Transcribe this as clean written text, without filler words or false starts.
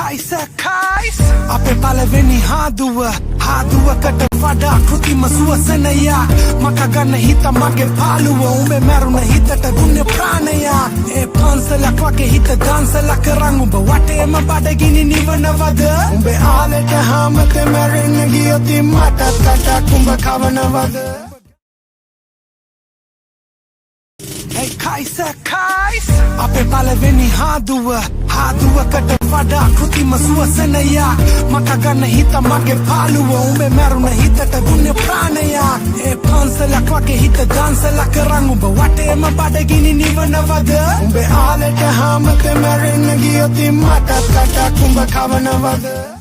කයිස් අපේ පළවෙනි හාදුවකට වඩා කෘතිම සුවසනයක් මක ගන්න හිත මගේ පාළුව උඹේ මැරුණ හිතට දුන්නේ ප්‍රාණයක් ඒ පන්සලක් වගේ හිත දන්සලක් කරන් උඹ වටේම බඩගිනි නිවනවද උඹේ ආලෙට හැමතෙම මැරෙන්න ගියොත් මටත් කටක් උඹ කවනවද කයිස් අපේ පළවෙනි හාදුවකට වඩා කෘතිම සුවසනයක් මක ගන්න හිත මගේ පාළුව උඹේ මැරුණ හිතට දුන්නේ ප්‍රාණයක් ඒ පන්සලක් වගේ හිත දන්සලක් කරන් උඹ වටේම බඩගිනි නිවනවද උඹේ ආලෙට හැමතෙම මැරෙන්න ගියොත් මටත් කටක් උඹ කවනවද